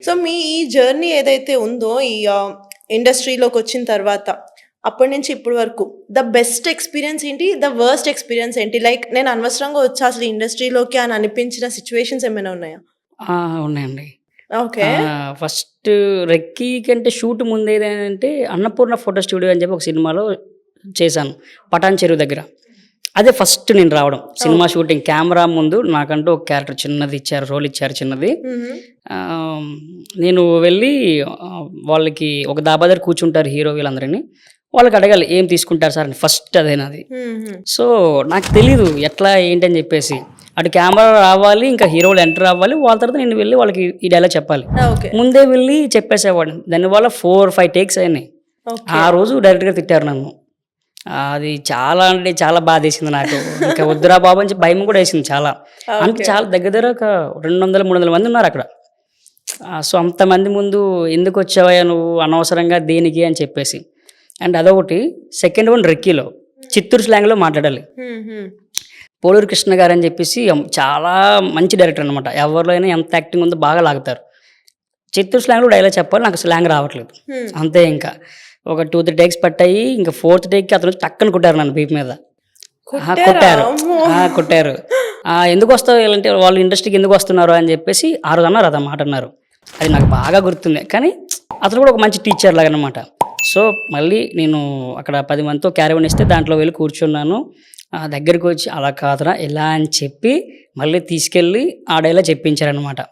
So, మీ ఈ journey ఏదైతే ఉందో ఈ ఇండస్ట్రీలోకొచ్చిన తర్వాత, అప్పటి నుంచి ఇప్పటి వరకు ద బెస్ట్ ఎక్స్‌పీరియన్స్ ఏంటి? ద వర్స్ట్ ఎక్స్‌పీరియన్స్ ఏంటి? లైక్ నేను అనవసరంగా వచ్చా అసలు ఇండస్ట్రీలోకి అని అనిపించిన సిట్యుయేషన్స్ ఏమైనా ఉన్నాయా? ఆ! ఉన్నాయండి. ఓకే. ఫస్ట్ 'రెక్కీ' కంటే షూట్ ముందేదంటే 'అన్నపూర్ణ ఫోటో స్టూడియో' అని చెప్పి ఒక సినిమాలో చేశాను. పటాన్ చెరువు దగ్గర. అదే ఫస్ట్ నేను రావడం. Cinema okay. షూటింగ్ కెమెరా ముందు నాకంటూ ఒక క్యారెక్టర్ చిన్నది ఇచ్చారు. రోల్ ఇచ్చారు చిన్నది. హుహు. ఆహ్, నేను వెళ్ళి వాళ్ళకి ఒక డాబా దగ్గర కూర్చుంటారు హీరో వీళ్ళందరిని. వాళ్ళకి అడగాలి ఏం తీసుకుంటారు సార్ అని ఫస్ట్ అదే నాది. హుహు. సో, నాకు తెలీదు ఎట్లా ఏంటని చెప్పేసి. అటు కెమెరా రావాలి, ఇంకా హీరోలు ఎంటర్ అవ్వాలి. వాళ్ళ తర్వాత నేను వెళ్ళి వాళ్ళకి ఈ డైలాగ్ చెప్పాలి. ఓకే. ముందే వెళ్ళి చెప్పేసేవాడిని. దానివల్ల 4, 5 టేక్స్ అయినాయి. ఓకే. ఆ రోజు డైరెక్ట్‌గా తిట్టారు నన్ను. అది చాలా అంటే చాలా బాధేసింది నాకు. ఇంకా వద్దురా బాబు అని చెప్పి భయం కూడా వేసింది చాలా. అంటే ఓకే. చాలా దగ్గర దగ్గర ఒక 200, 300 మంది ఉన్నారక్కడ. సో, అంతమంది ముందు ఎందుకొచ్చావయ్యా నువ్వు అనవసరంగా దేనికి అని చెప్పేసి. అండ్ అదొకటి. సెకండ్ వన్ 'రెక్కీలో' చిత్తూరు స్లాంగ్‌లో మాట్లాడాలి. హుహు. పోలూరి కృష్ణ గారని చెప్పేసి చాలా మంచి డైరెక్టర్ అనమాట. ఎవరిలో అయినా ఎంత యాక్టింగ్ ఉందో బాగా లాగుతారు. చిత్తూరు స్లాంగ్‌లో డైలాగ్ చెప్పాలి. నాకు స్లాంగ్ రావట్లేదు. హ్మ్. అంతే ఇంకా. ఒక 2, 3 టేక్స్ పట్టాయి. ఇంక ఫోర్త్ టేక్‌కి అతను టక్కన కొట్టారు నన్ను వీపు మీద. కొట్టారా? కొట్టారు. అమ్మో! కొట్టారు. ఎందుకొస్తావు అంటే వాళ్ళు ఇండస్ట్రీకి ఎందుకొస్తున్నారు అని చెప్పేసి ఆ రోజు అన్నారు అద మాట అన్నారు. అది నాకు బాగా గుర్తుంది. కానీ అతను కూడా ఒక మంచి టీచర్ లాగనమాట. సో, మళ్ళీ నేను అక్కడ 10 మందితో క్యారవాన్ ఇస్తే దాంట్లో వెళ్ళి కూర్చున్నాను. దగ్గరికొచ్చి అలా కాదురా ఇలా అని చెప్పి మళ్ళీ తీసుకెళ్ళి ఆ డైలాగ్ చెప్పించారనమాట.